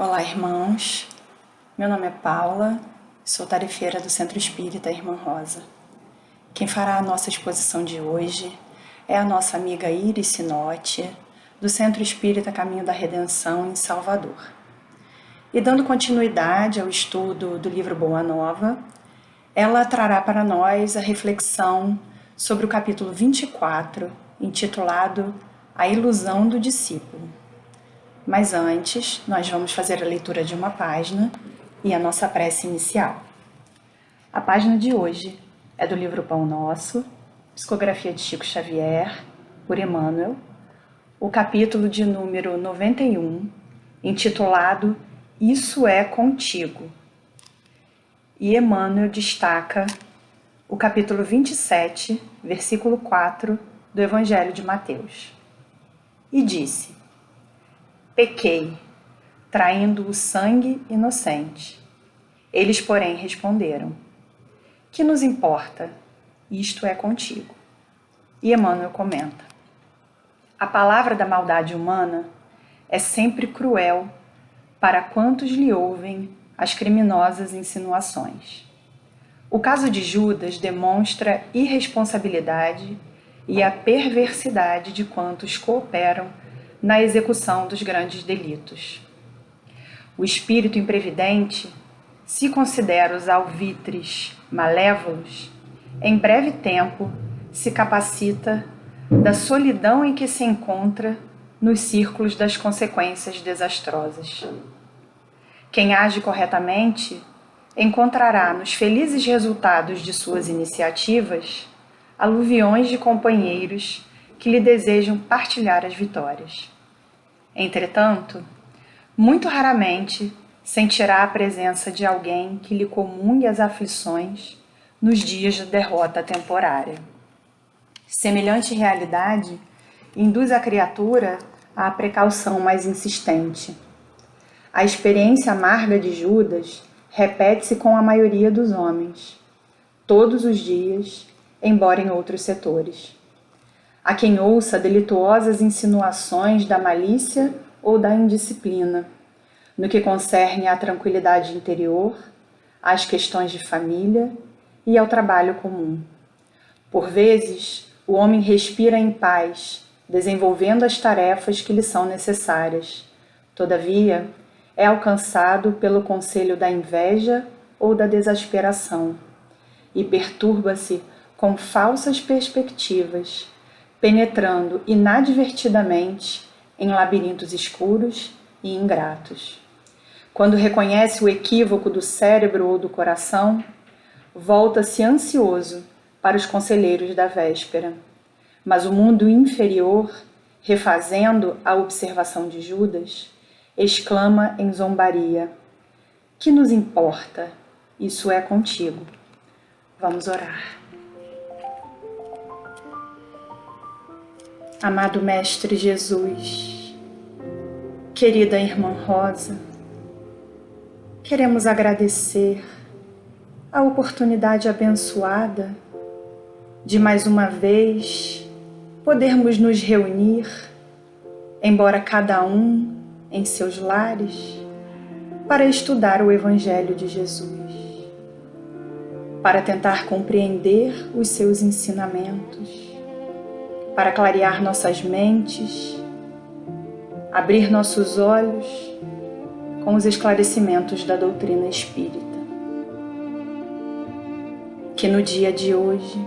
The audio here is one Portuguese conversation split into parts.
Olá, irmãos. Meu nome é Paula, sou tarefeira do Centro Espírita Irmã Rosa. Quem fará a nossa exposição de hoje é a nossa amiga Iris Sinotti, do Centro Espírita Caminho da Redenção, em Salvador. E dando continuidade ao estudo do livro Boa Nova, ela trará para nós a reflexão sobre o capítulo 24, intitulado A Ilusão do Discípulo. Mas antes, nós vamos fazer a leitura de uma página e a nossa prece inicial. A página de hoje é do livro Pão Nosso, psicografia de Chico Xavier, por Emmanuel, o capítulo de número 91, intitulado Isso é Contigo. E Emmanuel destaca o capítulo 27, versículo 4 do Evangelho de Mateus. E disse: Pequei, traindo o sangue inocente. Eles, porém, responderam: Que nos importa? Isto é contigo. E Emmanuel comenta: A palavra da maldade humana é sempre cruel para quantos lhe ouvem as criminosas insinuações. O caso de Judas demonstra irresponsabilidade e a perversidade de quantos cooperam na execução dos grandes delitos. O espírito imprevidente, se considera os alvitres malévolos, em breve tempo se capacita da solidão em que se encontra nos círculos das consequências desastrosas. Quem age corretamente encontrará nos felizes resultados de suas iniciativas aluviões de companheiros que lhe desejam partilhar as vitórias. Entretanto, muito raramente sentirá a presença de alguém que lhe comungue as aflições nos dias de derrota temporária. Semelhante realidade induz a criatura à precaução mais insistente. A experiência amarga de Judas repete-se com a maioria dos homens, todos os dias, embora em outros setores. Há quem ouça delituosas insinuações da malícia ou da indisciplina, no que concerne à tranquilidade interior, às questões de família e ao trabalho comum. Por vezes, o homem respira em paz, desenvolvendo as tarefas que lhe são necessárias. Todavia, é alcançado pelo conselho da inveja ou da desasperação e perturba-se com falsas perspectivas, penetrando inadvertidamente em labirintos escuros e ingratos. Quando reconhece o equívoco do cérebro ou do coração, volta-se ansioso para os conselheiros da véspera. Mas o mundo inferior, refazendo a observação de Judas, exclama em zombaria: Que nos importa? Isso é contigo. Vamos orar. Amado Mestre Jesus, querida Irmã Rosa, queremos agradecer a oportunidade abençoada de mais uma vez podermos nos reunir, embora cada um em seus lares, para estudar o Evangelho de Jesus, para tentar compreender os seus ensinamentos, para clarear nossas mentes, abrir nossos olhos com os esclarecimentos da doutrina espírita. Que no dia de hoje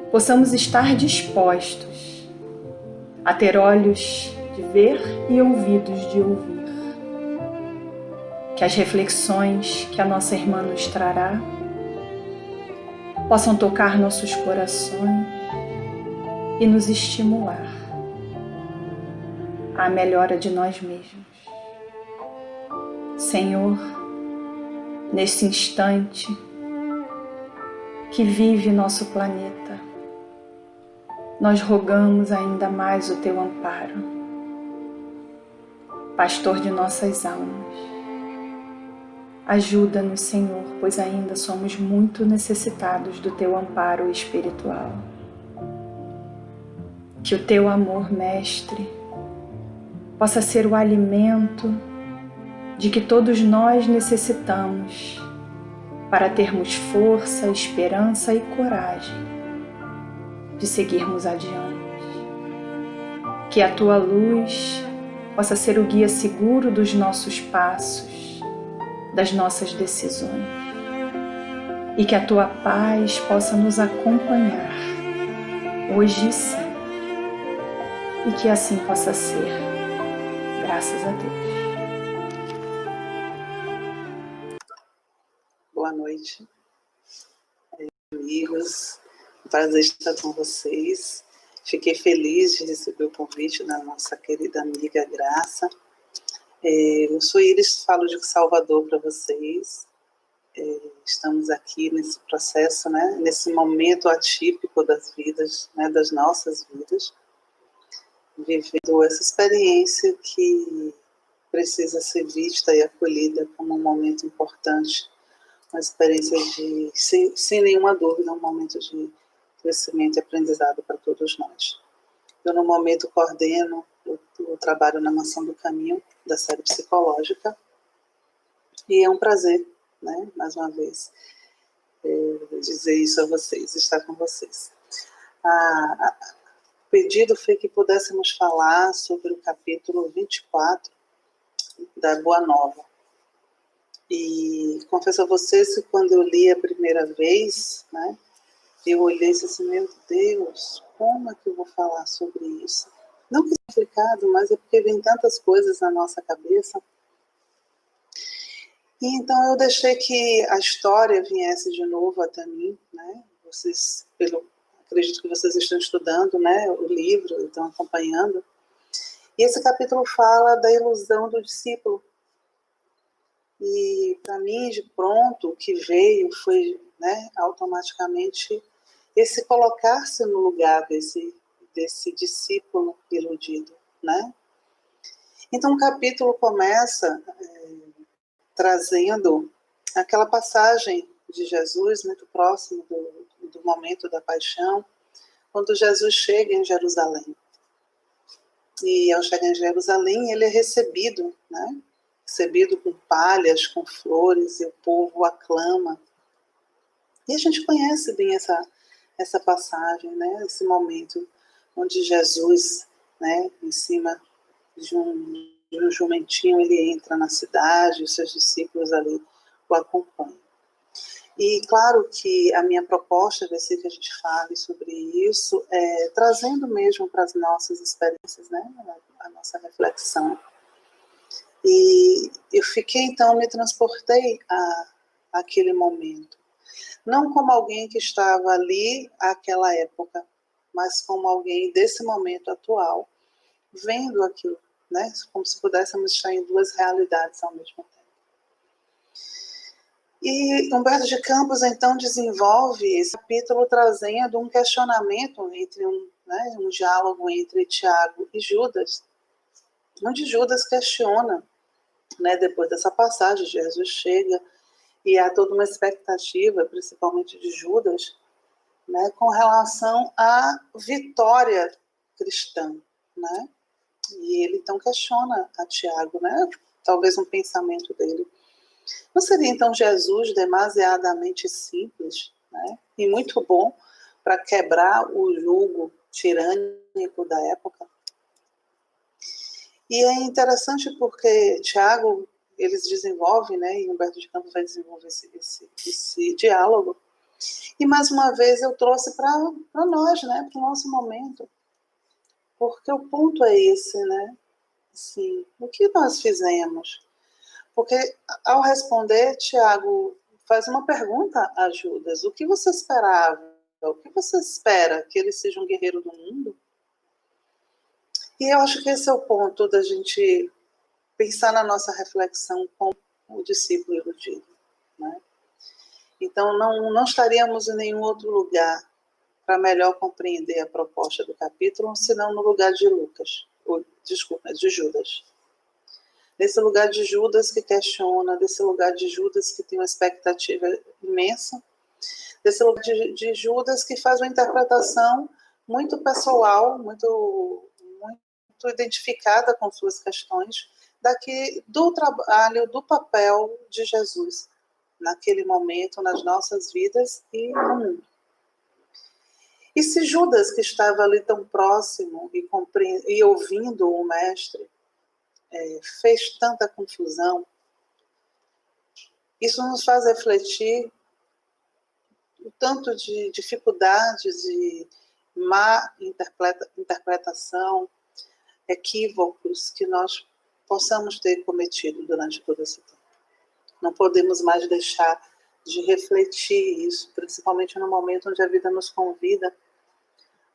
possamos estar dispostos a ter olhos de ver e ouvidos de ouvir. Que as reflexões que a nossa irmã nos trará possam tocar nossos corações e nos estimular à melhora de nós mesmos. Senhor, neste instante que vive nosso planeta, nós rogamos ainda mais o Teu amparo. Pastor de nossas almas, ajuda-nos, Senhor, pois ainda somos muito necessitados do Teu amparo espiritual. Que o Teu amor, Mestre, possa ser o alimento de que todos nós necessitamos para termos força, esperança e coragem de seguirmos adiante. Que a tua luz possa ser o guia seguro dos nossos passos, das nossas decisões. E que a tua paz possa nos acompanhar, hoje e sempre. E que assim possa ser, graças a Deus. Boa noite, amigos. Prazer estar com vocês. Fiquei feliz de receber o convite da nossa querida amiga Graça. Eu sou Iris, falo de Salvador para vocês. Estamos aqui nesse processo, né, nesse momento atípico das vidas, né, das nossas vidas, vivendo essa experiência que precisa ser vista e acolhida como um momento importante, uma experiência de, sem nenhuma dúvida, um momento de crescimento e aprendizado para todos nós. Eu, no momento, coordeno o trabalho na Mansão do Caminho, da série psicológica, e é um prazer, né, mais uma vez, dizer isso a vocês, estar com vocês. O pedido foi que pudéssemos falar sobre o capítulo 24 da Boa Nova. E confesso a vocês que quando eu li a primeira vez, né, eu olhei e disse assim, meu Deus, como é que eu vou falar sobre isso? Não que é complicado, mas é porque vem tantas coisas na nossa cabeça. E então eu deixei que a história viesse de novo até mim, né? Vocês, acredito que vocês estão estudando, né, o livro, estão acompanhando. E esse capítulo fala da ilusão do discípulo. E para mim, de pronto, o que veio foi, né, automaticamente esse colocar-se no lugar desse discípulo iludido, né? Então o capítulo começa trazendo aquela passagem de Jesus muito próximo do momento da paixão, quando Jesus chega em Jerusalém. E ao chegar em Jerusalém, ele é recebido, né? Recebido com palhas, com flores, e o povo aclama. E a gente conhece bem essa passagem, né? Esse momento onde Jesus, né, em cima de um jumentinho, ele entra na cidade, os seus discípulos ali o acompanham. E claro que a minha proposta vai ser que a gente fale sobre isso, trazendo mesmo para as nossas experiências, né, a nossa reflexão. E eu fiquei, então, me transportei àquele momento. Não como alguém que estava ali àquela época, mas como alguém desse momento atual, vendo aquilo, né? Como se pudéssemos estar em duas realidades ao mesmo tempo. E Humberto de Campos, então, desenvolve esse capítulo trazendo um questionamento entre um diálogo entre Tiago e Judas, onde Judas questiona, né, depois dessa passagem, Jesus chega e há toda uma expectativa, principalmente de Judas, né, com relação à vitória cristã, né? E ele então questiona a Tiago, né? Talvez um pensamento dele. Não seria então Jesus demasiadamente simples, né? E muito bom para quebrar o jugo tirânico da época? E é interessante porque Tiago, eles desenvolvem, né? E Humberto de Campos vai desenvolver esse diálogo. E mais uma vez eu trouxe para nós, né? Para o nosso momento. Porque o ponto é esse, né? Assim, o que nós fizemos? Porque ao responder, Tiago faz uma pergunta a Judas: o que você esperava? O que você espera? Que ele seja um guerreiro do mundo? E eu acho que esse é o ponto da gente pensar na nossa reflexão com o discípulo iludido, né? Então não estaríamos em nenhum outro lugar para melhor compreender a proposta do capítulo, senão no lugar de de Judas. Desse lugar de Judas que questiona, desse lugar de Judas que tem uma expectativa imensa, desse lugar de Judas que faz uma interpretação muito pessoal, muito identificada com suas questões, do trabalho, do papel de Jesus naquele momento, nas nossas vidas e no mundo. E se Judas, que estava ali tão próximo e ouvindo o mestre, fez tanta confusão, isso nos faz refletir o tanto de dificuldades e má interpretação, equívocos que nós possamos ter cometido durante todo esse tempo. Não podemos mais deixar de refletir isso, principalmente no momento onde a vida nos convida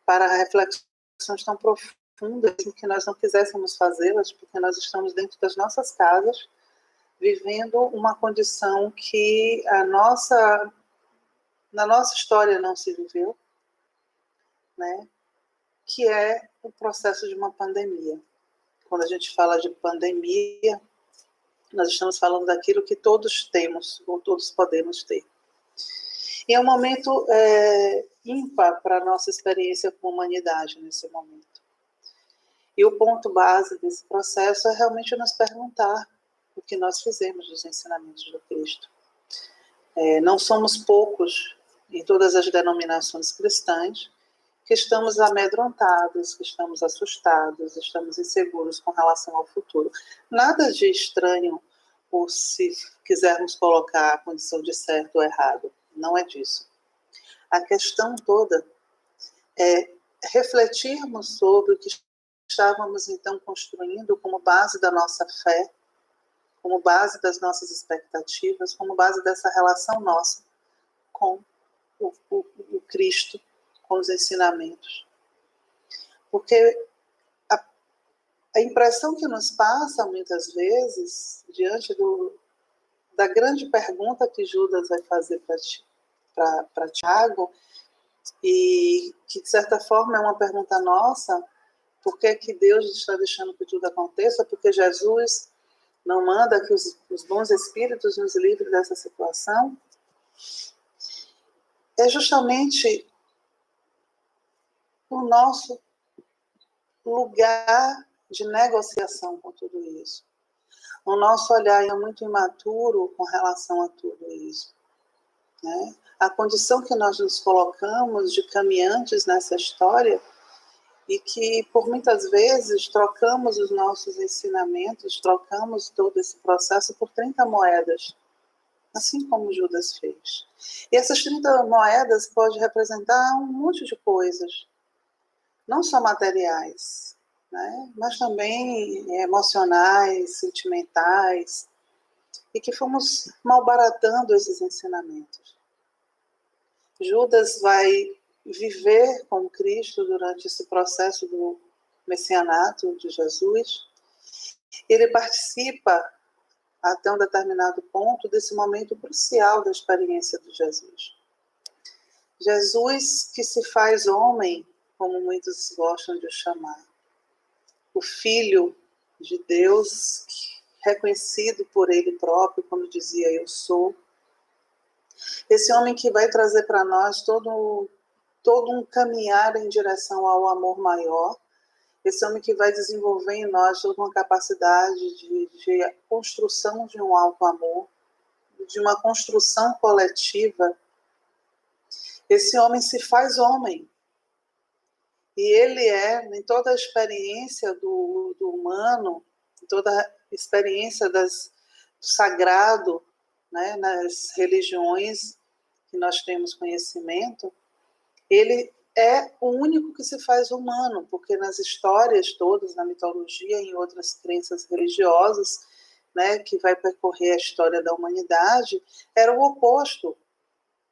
para reflexões tão profundas que nós não quiséssemos fazê-las, porque nós estamos dentro das nossas casas, vivendo uma condição que na nossa história não se viveu, né? Que é o processo de uma pandemia. Quando a gente fala de pandemia, nós estamos falando daquilo que todos temos, ou todos podemos ter. E é um momento ímpar para a nossa experiência com a humanidade nesse momento. E o ponto base desse processo é realmente nos perguntar o que nós fizemos dos ensinamentos do Cristo. Não somos poucos em todas as denominações cristãs que estamos amedrontados, que estamos assustados, estamos inseguros com relação ao futuro. Nada de estranho, ou se quisermos colocar a condição de certo ou errado. Não é disso. A questão toda é refletirmos sobre o que estávamos então construindo como base da nossa fé, como base das nossas expectativas, como base dessa relação nossa com o Cristo, com os ensinamentos. Porque a impressão que nos passa, muitas vezes, diante da grande pergunta que Judas vai fazer para Tiago, e que, de certa forma, é uma pergunta nossa, por que que Deus está deixando que tudo aconteça? Porque Jesus não manda que os bons espíritos nos livrem dessa situação? É justamente o nosso lugar de negociação com tudo isso. O nosso olhar é muito imaturo com relação a tudo isso, né? A condição que nós nos colocamos de caminhantes nessa história e que, por muitas vezes, trocamos os nossos ensinamentos, trocamos todo esse processo por 30 moedas, assim como Judas fez. E essas 30 moedas podem representar um monte de coisas, não só materiais, né? Mas também emocionais, sentimentais, e que fomos malbaratando esses ensinamentos. Judas vai viver com Cristo durante esse processo do messianato de Jesus. Ele participa até um determinado ponto desse momento crucial da experiência de Jesus. Jesus que se faz homem, como muitos gostam de o chamar. O Filho de Deus, reconhecido por ele próprio, quando dizia eu sou. Esse homem que vai trazer para nós todo um caminhar em direção ao amor maior. Esse homem que vai desenvolver em nós toda uma capacidade de construção de um alto amor, de uma construção coletiva. Esse homem se faz homem. E ele em toda a experiência do humano, em toda a experiência do sagrado, né, nas religiões que nós temos conhecimento, ele é o único que se faz humano, porque nas histórias todas, na mitologia e em outras crenças religiosas, né, que vai percorrer a história da humanidade, era o oposto,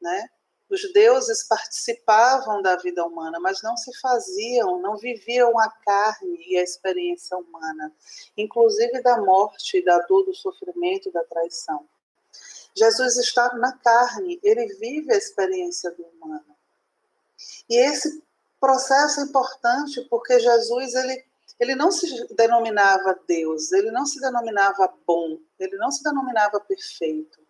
né? Os deuses participavam da vida humana, mas não se faziam, não viviam a carne e a experiência humana, inclusive da morte, da dor, do sofrimento, da traição. Jesus está na carne, ele vive a experiência do humano. E esse processo é importante porque Jesus, ele não se denominava Deus, ele não se denominava bom, ele não se denominava perfeito.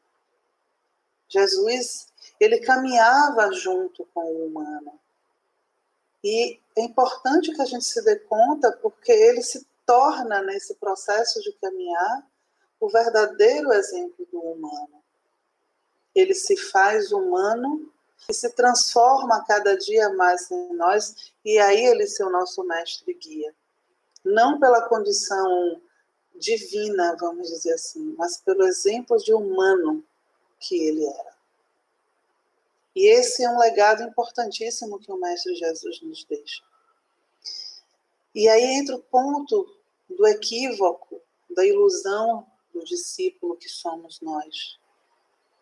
Jesus, ele caminhava junto com o humano. E é importante que a gente se dê conta porque ele se torna, nesse processo de caminhar, o verdadeiro exemplo do humano. Ele se faz humano e se transforma a cada dia mais em nós, e aí ele ser o nosso mestre e guia. Não pela condição divina, vamos dizer assim, mas pelo exemplo de humano que ele era. E esse é um legado importantíssimo que o Mestre Jesus nos deixa. E aí entra o ponto do equívoco, da ilusão do discípulo que somos nós.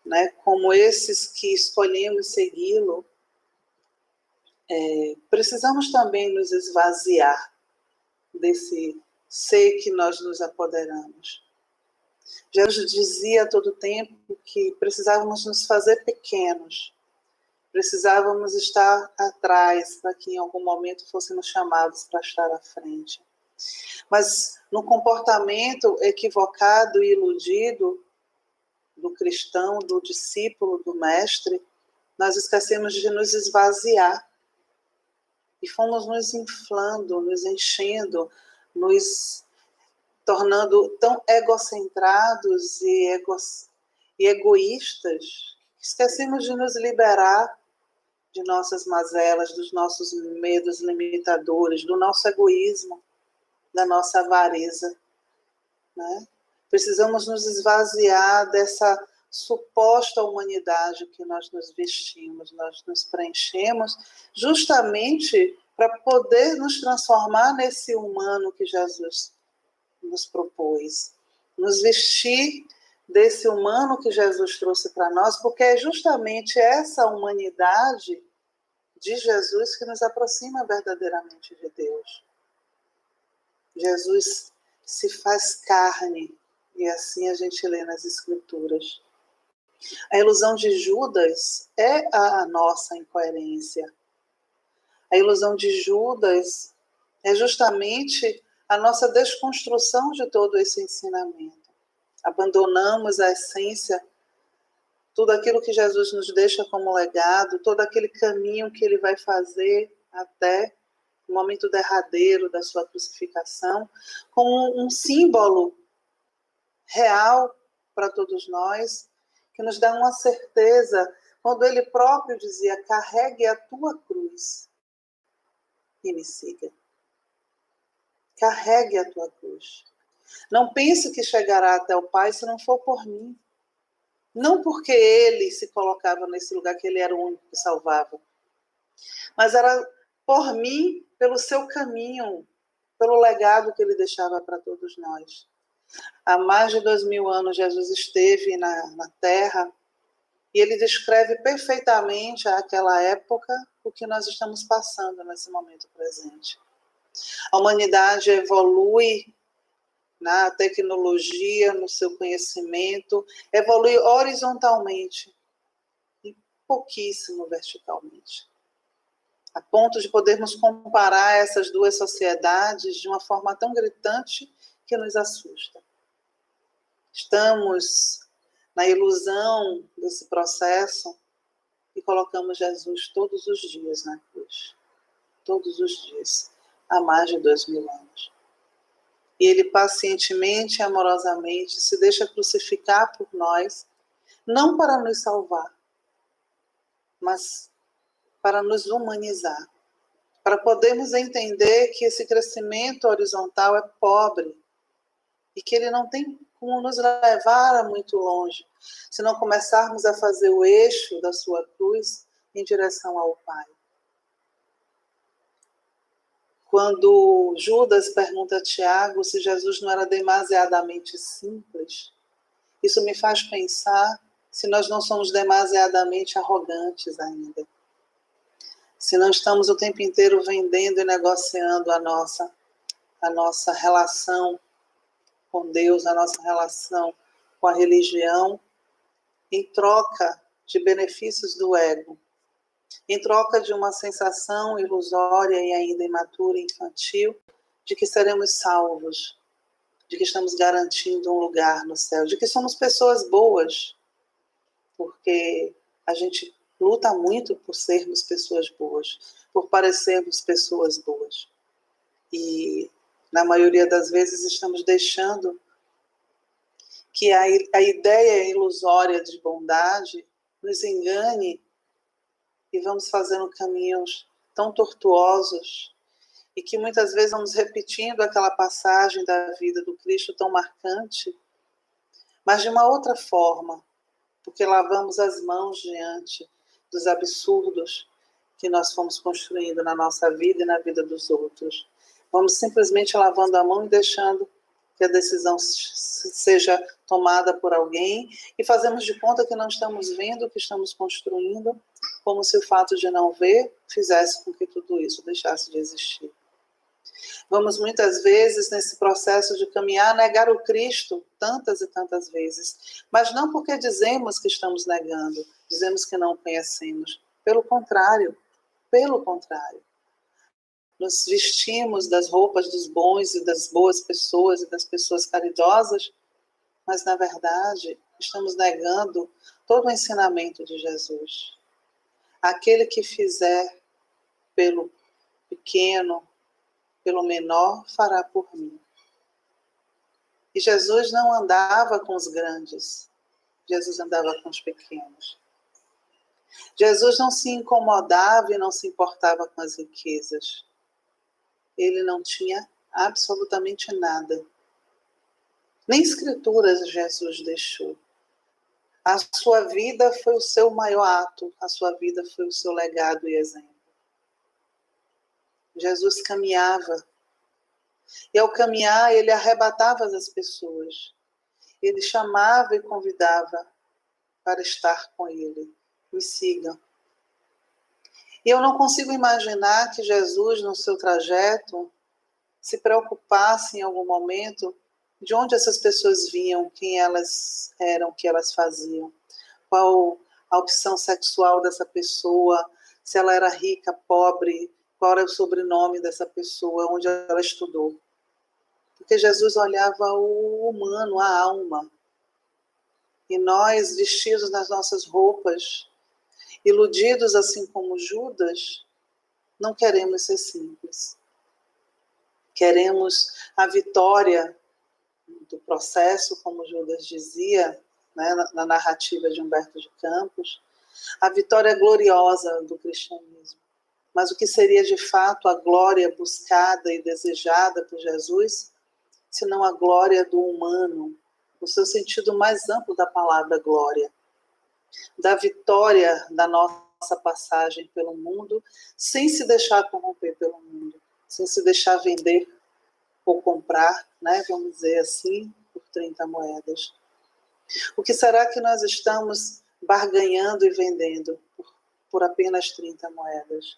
Né? Como esses que escolhemos segui-lo, precisamos também nos esvaziar desse ser que nós nos apoderamos. Jesus dizia a todo tempo que precisávamos nos fazer pequenos, precisávamos estar atrás para que em algum momento fôssemos chamados para estar à frente. Mas no comportamento equivocado e iludido do cristão, do discípulo, do mestre, nós esquecemos de nos esvaziar e fomos nos inflando, nos enchendo, nos tornando tão egocentrados e egoístas, que esquecemos de nos liberar de nossas mazelas, dos nossos medos limitadores, do nosso egoísmo, da nossa avareza. Né? Precisamos nos esvaziar dessa suposta humanidade que nós nos vestimos, nós nos preenchemos, justamente para poder nos transformar nesse humano que Jesus nos propôs. Nos vestir desse humano que Jesus trouxe para nós, porque é justamente essa humanidade de Jesus que nos aproxima verdadeiramente de Deus. Jesus se faz carne, e assim a gente lê nas Escrituras. A ilusão de Judas é a nossa incoerência. A ilusão de Judas é justamente a nossa desconstrução de todo esse ensinamento. Abandonamos a essência, tudo aquilo que Jesus nos deixa como legado, todo aquele caminho que ele vai fazer até o momento derradeiro da sua crucificação, como um símbolo real para todos nós, que nos dá uma certeza, quando ele próprio dizia: carregue a tua cruz e me siga. Carregue a tua cruz. Não pense que chegará até o Pai se não for por mim. Não porque ele se colocava nesse lugar, que ele era o único que salvava, mas era por mim, pelo seu caminho, pelo legado que ele deixava para todos nós. Há mais de 2000 anos Jesus esteve na Terra e ele descreve perfeitamente àquela época o que nós estamos passando nesse momento presente. A humanidade evolui na tecnologia, no seu conhecimento, evolui horizontalmente e pouquíssimo verticalmente. A ponto de podermos comparar essas duas sociedades de uma forma tão gritante que nos assusta. Estamos na ilusão desse processo e colocamos Jesus todos os dias na cruz. Todos os dias, há mais de 2000 anos. E ele pacientemente e amorosamente se deixa crucificar por nós, não para nos salvar, mas para nos humanizar, para podermos entender que esse crescimento horizontal é pobre e que ele não tem como nos levar a muito longe, se não começarmos a fazer o eixo da sua cruz em direção ao Pai. Quando Judas pergunta a Tiago se Jesus não era demasiadamente simples, isso me faz pensar se nós não somos demasiadamente arrogantes ainda. Se não estamos o tempo inteiro vendendo e negociando a nossa relação com Deus, a nossa relação com a religião, em troca de benefícios do ego, em troca de uma sensação ilusória e ainda imatura e infantil de que seremos salvos, de que estamos garantindo um lugar no céu, de que somos pessoas boas, porque a gente luta muito por sermos pessoas boas, por parecermos pessoas boas. E Na maioria das vezes estamos deixando que a ideia ilusória de bondade nos engane e vamos fazendo caminhos tão tortuosos e que muitas vezes vamos repetindo aquela passagem da vida do Cristo tão marcante, mas de uma outra forma, porque lavamos as mãos diante dos absurdos que nós fomos construindo na nossa vida e na vida dos outros. Vamos simplesmente lavando a mão e deixando que a decisão seja tomada por alguém e fazemos de conta que não estamos vendo o que estamos construindo, como se o fato de não ver fizesse com que tudo isso deixasse de existir. Vamos muitas vezes nesse processo de caminhar negar o Cristo tantas e tantas vezes, mas não porque dizemos que estamos negando, dizemos que não o conhecemos. Pelo contrário, nos vestimos das roupas dos bons e das boas pessoas e das pessoas caridosas, mas na verdade estamos negando todo o ensinamento de Jesus. Aquele que fizer pelo pequeno, pelo menor, fará por mim. E Jesus não andava com os grandes, Jesus andava com os pequenos. Jesus não se incomodava e não se importava com as riquezas. Ele não tinha absolutamente nada. Nem escrituras Jesus deixou. A sua vida foi o seu maior ato, a sua vida foi o seu legado e exemplo. Jesus caminhava. E ao caminhar, ele arrebatava as pessoas. Ele chamava e convidava para estar com ele. Me sigam. E eu não consigo imaginar que Jesus, no seu trajeto, se preocupasse em algum momento de onde essas pessoas vinham, quem elas eram, o que elas faziam, qual a opção sexual dessa pessoa, se ela era rica, pobre, qual era o sobrenome dessa pessoa, onde ela estudou. Porque Jesus olhava o humano, a alma. E nós, vestidos nas nossas roupas, iludidos assim como Judas, não queremos ser simples. Queremos a vitória do processo, como Judas dizia, né, na narrativa de Humberto de Campos, a vitória gloriosa do cristianismo. Mas o que seria de fato a glória buscada e desejada por Jesus, senão a glória do humano, no seu sentido mais amplo da palavra glória, da vitória da nossa passagem pelo mundo, sem se deixar corromper pelo mundo, sem se deixar vender ou comprar, né, vamos dizer assim, por 30 moedas. O que será que nós estamos barganhando e vendendo por apenas 30 moedas?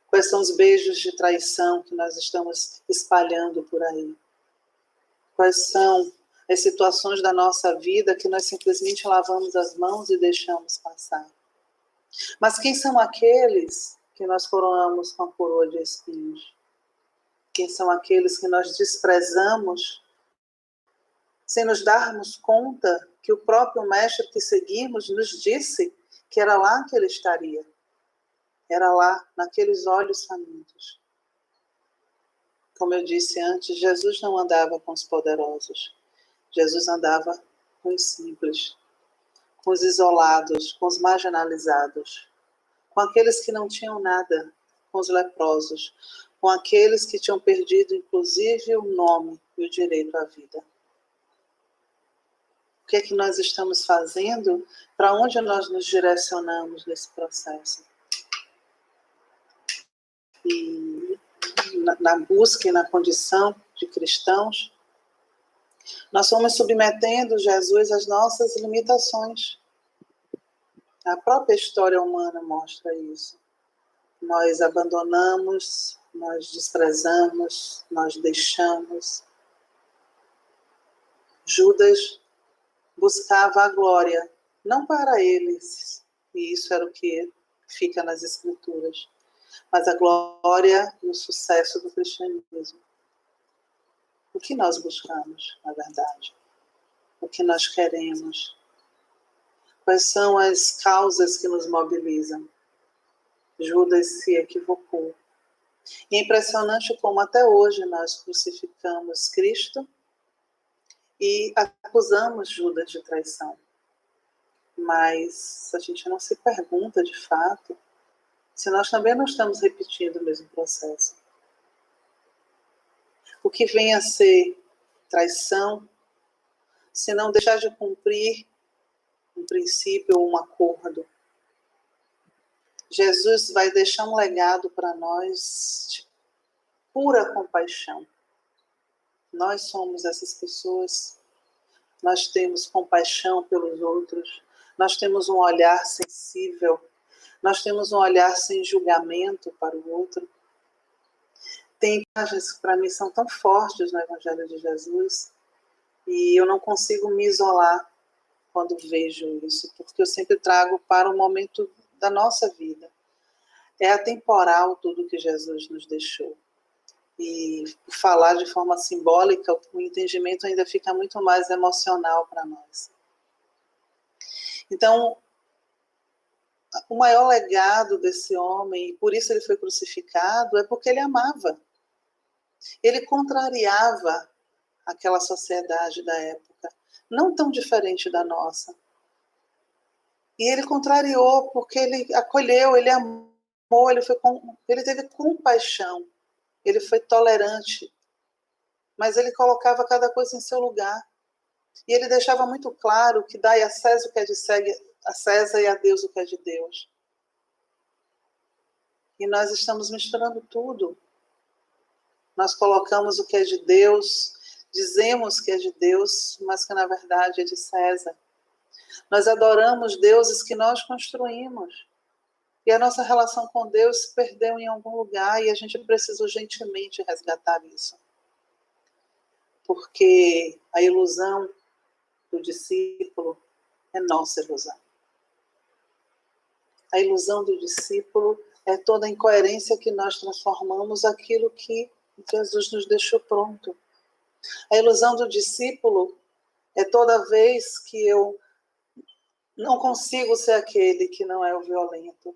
Quais são os beijos de traição que nós estamos espalhando por aí? Quais são as situações da nossa vida que nós simplesmente lavamos as mãos e deixamos passar? Mas quem são aqueles que nós coroamos com a coroa de espinhos? Quem são aqueles que nós desprezamos sem nos darmos conta que o próprio mestre que seguimos nos disse que era lá que ele estaria? Era lá, naqueles olhos famintos. Como eu disse antes, Jesus não andava com os poderosos. Jesus andava com os simples, com os isolados, com os marginalizados, com aqueles que não tinham nada, com os leprosos, com aqueles que tinham perdido inclusive o nome e o direito à vida. O que é que nós estamos fazendo? Para onde nós nos direcionamos nesse processo? E na busca e na condição de cristãos, nós fomos submetendo Jesus às nossas limitações. A própria história humana mostra isso. Nós abandonamos, nós desprezamos, nós deixamos. Judas buscava a glória, não para eles, e isso era o que fica nas Escrituras, mas a glória e o sucesso do cristianismo. O que nós buscamos, na verdade? O que nós queremos? Quais são as causas que nos mobilizam? Judas se equivocou. E é impressionante como até hoje nós crucificamos Cristo e acusamos Judas de traição. Mas a gente não se pergunta de fato se nós também não estamos repetindo o mesmo processo. O que vem a ser traição, se não deixar de cumprir um princípio ou um acordo? Jesus vai deixar um legado para nós de pura compaixão. Nós somos essas pessoas, nós temos compaixão pelos outros, nós temos um olhar sensível, nós temos um olhar sem julgamento para o outro. Tem imagens que para mim são tão fortes no Evangelho de Jesus e eu não consigo me isolar quando vejo isso, porque eu sempre trago para o momento da nossa vida. É atemporal tudo que Jesus nos deixou. E falar de forma simbólica, o entendimento ainda fica muito mais emocional para nós. Então, o maior legado desse homem, e por isso ele foi crucificado, é porque ele amava. Ele contrariava aquela sociedade da época, não tão diferente da nossa. E ele contrariou porque ele acolheu, ele amou, ele teve compaixão, ele foi tolerante, mas ele colocava cada coisa em seu lugar. E ele deixava muito claro que dai a César o que é de César e a Deus o que é de Deus. E nós estamos misturando tudo. Nós colocamos o que é de Deus, dizemos que é de Deus, mas que na verdade é de César. Nós adoramos deuses que nós construímos. E a nossa relação com Deus se perdeu em algum lugar e a gente precisa urgentemente resgatar isso. Porque a ilusão do discípulo é nossa ilusão. A ilusão do discípulo é toda a incoerência que nós transformamos aquilo que Jesus nos deixou pronto. A ilusão do discípulo é toda vez que eu não consigo ser aquele que não é o violento.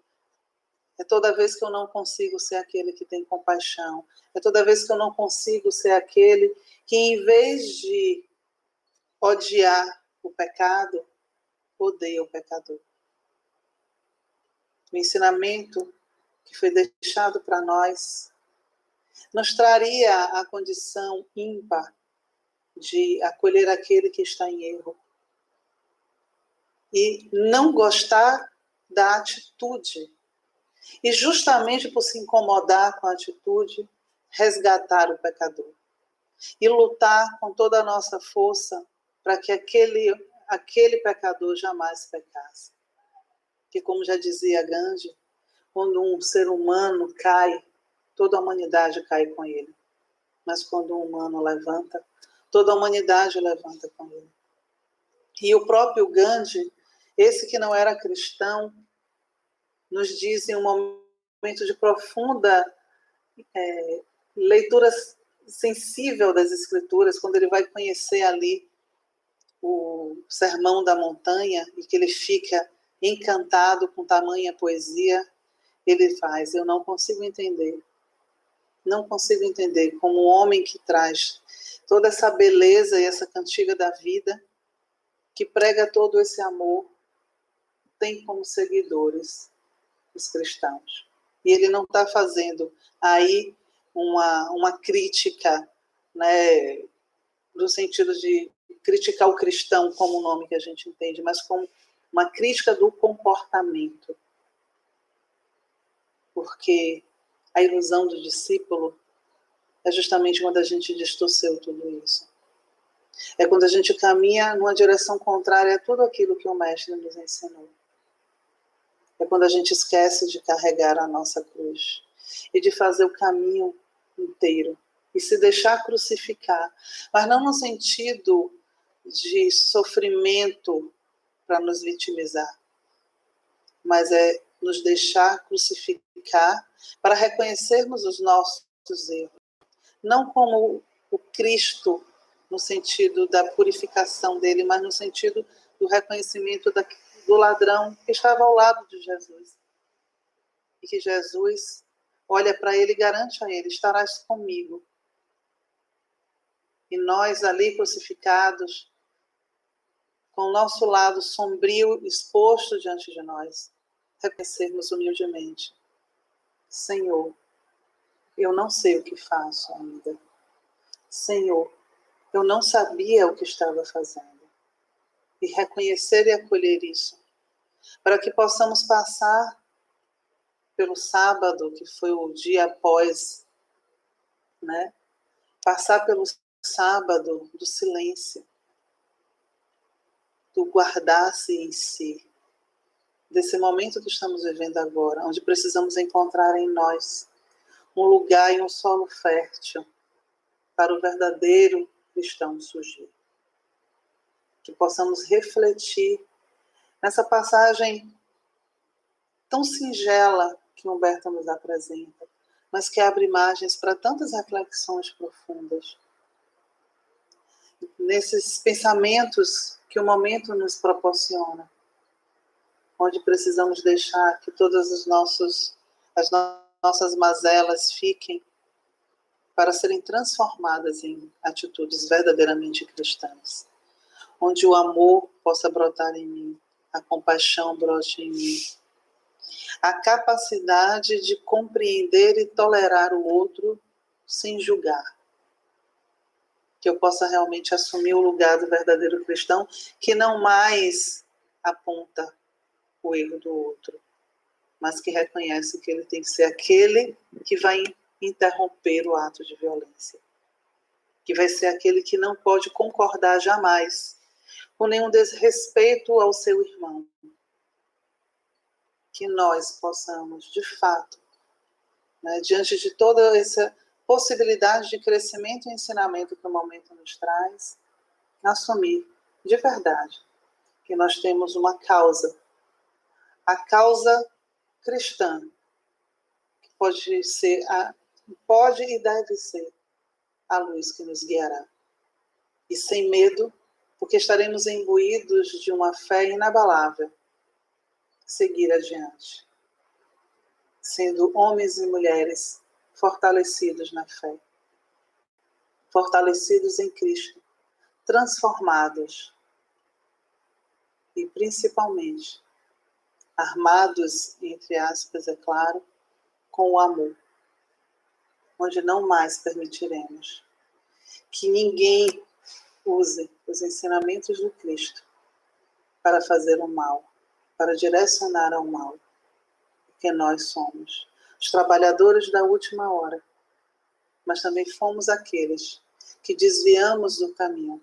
É toda vez que eu não consigo ser aquele que tem compaixão. É toda vez que eu não consigo ser aquele que, em vez de odiar o pecado, odeia o pecador. O ensinamento que foi deixado para nós nos traria a condição ímpar de acolher aquele que está em erro e não gostar da atitude. E justamente por se incomodar com a atitude, resgatar o pecador. E lutar com toda a nossa força para que aquele pecador jamais pecasse. Que, como já dizia Gandhi, quando um ser humano cai, toda a humanidade cai com ele. Mas quando um humano levanta, toda a humanidade levanta com ele. E o próprio Gandhi, esse que não era cristão, nos diz em um momento de profunda leitura sensível das Escrituras, quando ele vai conhecer ali o Sermão da Montanha e que ele fica encantado com tamanha poesia, ele faz: eu não consigo entender como um homem que traz toda essa beleza e essa cantiga da vida, que prega todo esse amor, tem como seguidores os cristãos. E ele não está fazendo aí uma crítica, né, no sentido de criticar o cristão como o nome que a gente entende, mas como uma crítica do comportamento. Porque a ilusão do discípulo é justamente quando a gente distorceu tudo isso. É quando a gente caminha numa direção contrária a tudo aquilo que o Mestre nos ensinou. É quando a gente esquece de carregar a nossa cruz e de fazer o caminho inteiro e se deixar crucificar, mas não no sentido de sofrimento para nos vitimizar, mas é nos deixar crucificar para reconhecermos os nossos erros, não como o Cristo no sentido da purificação dele, mas no sentido do reconhecimento do ladrão que estava ao lado de Jesus. E que Jesus olha para ele e garante a ele: estarás comigo. E nós ali crucificados, com o nosso lado sombrio exposto diante de nós, reconhecermos humildemente: Senhor, eu não sei o que faço ainda. Senhor, eu não sabia o que estava fazendo. E reconhecer e acolher isso, para que possamos passar pelo sábado, que foi o dia após, né? Passar pelo sábado do silêncio, do guardar-se em si, desse momento que estamos vivendo agora, onde precisamos encontrar em nós um lugar e um solo fértil para o verdadeiro cristão surgir. Que possamos refletir nessa passagem tão singela que Humberto nos apresenta, mas que abre margens para tantas reflexões profundas. Nesses pensamentos que o momento nos proporciona, onde precisamos deixar que todas as nossas mazelas fiquem para serem transformadas em atitudes verdadeiramente cristãs, onde o amor possa brotar em mim, a compaixão brote em mim, a capacidade de compreender e tolerar o outro sem julgar, que eu possa realmente assumir o lugar do verdadeiro cristão, que não mais aponta o erro do outro, mas que reconhece que ele tem que ser aquele que vai interromper o ato de violência, que vai ser aquele que não pode concordar jamais com nenhum desrespeito ao seu irmão. Que nós possamos, de fato, né, diante de toda essa possibilidade de crescimento e ensinamento que o momento nos traz, assumir de verdade que nós temos uma causa, a causa cristã, que pode e deve ser a luz que nos guiará. E sem medo, porque estaremos imbuídos de uma fé inabalável, seguir adiante, sendo homens e mulheres fortalecidos na fé, fortalecidos em Cristo, transformados e principalmente armados, entre aspas, é claro, com o amor, onde não mais permitiremos que ninguém use os ensinamentos do Cristo para fazer o mal, para direcionar ao mal, porque nós somos os trabalhadores da última hora, mas também fomos aqueles que desviamos do caminho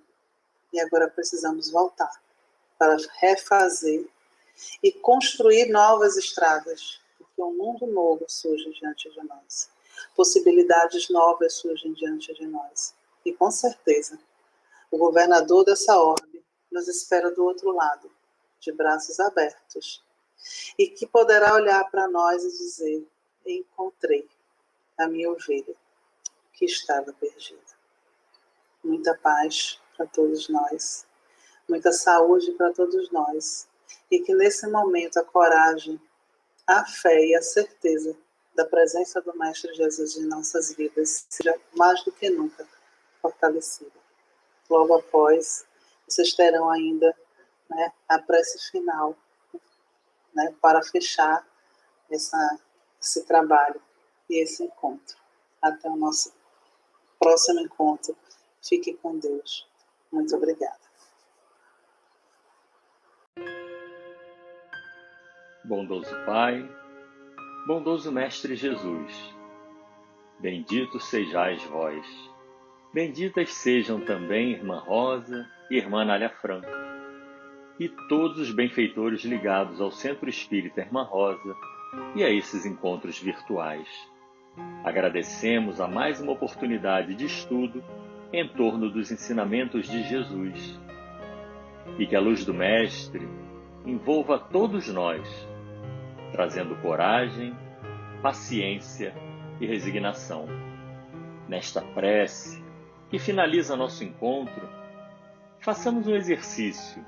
e agora precisamos voltar para refazer e construir novas estradas, porque um mundo novo surge diante de nós, possibilidades novas surgem diante de nós, e com certeza o governador dessa orbe nos espera do outro lado, de braços abertos, e que poderá olhar para nós e dizer: encontrei a minha ovelha que estava perdida. Muita paz para todos nós, muita saúde para todos nós, e que nesse momento a coragem, a fé e a certeza da presença do Mestre Jesus em nossas vidas seja mais do que nunca fortalecida. Logo após, vocês terão ainda, né, a prece final, né, para fechar esse trabalho e esse encontro. Até o nosso próximo encontro. Fique com Deus. Muito obrigada. Bondoso Pai, bondoso Mestre Jesus, bendito sejais vós. Benditas sejam também Irmã Rosa e Irmã Anália Franco, e todos os benfeitores ligados ao Centro Espírita Irmã Rosa e a esses encontros virtuais. Agradecemos a mais uma oportunidade de estudo em torno dos ensinamentos de Jesus, e que a luz do Mestre envolva todos nós, trazendo coragem, paciência e resignação. Nesta prece, que finaliza nosso encontro, façamos um exercício,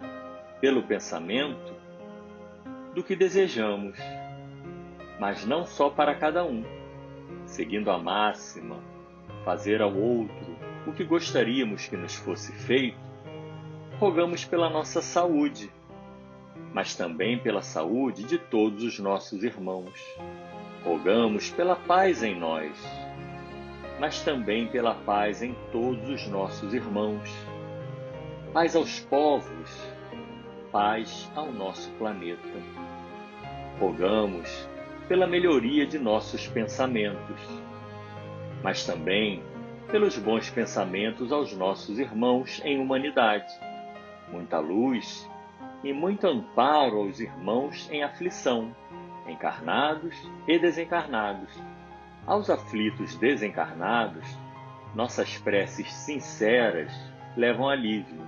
pelo pensamento, do que desejamos, mas não só para cada um, seguindo a máxima, fazer ao outro o que gostaríamos que nos fosse feito, rogamos pela nossa saúde, mas também pela saúde de todos os nossos irmãos. Rogamos pela paz em nós, mas também pela paz em todos os nossos irmãos. Paz aos povos, paz ao nosso planeta. Rogamos pela melhoria de nossos pensamentos, mas também pelos bons pensamentos aos nossos irmãos em humanidade. Muita luz e muito amparo aos irmãos em aflição, encarnados e desencarnados. Aos aflitos desencarnados, nossas preces sinceras levam alívio.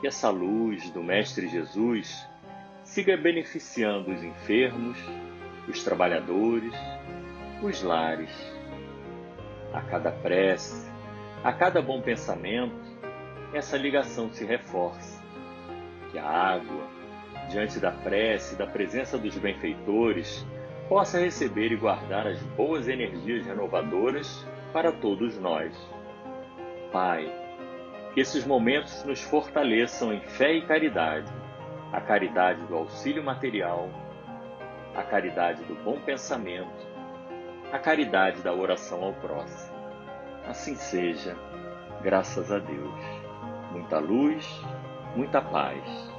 Que essa luz do Mestre Jesus siga beneficiando os enfermos, os trabalhadores, os lares. A cada prece, a cada bom pensamento, essa ligação se reforça. Que a água, diante da prece e da presença dos benfeitores, possa receber e guardar as boas energias renovadoras para todos nós. Pai, que esses momentos nos fortaleçam em fé e caridade, a caridade do auxílio material, a caridade do bom pensamento, a caridade da oração ao próximo. Assim seja, graças a Deus. Muita luz, muita paz.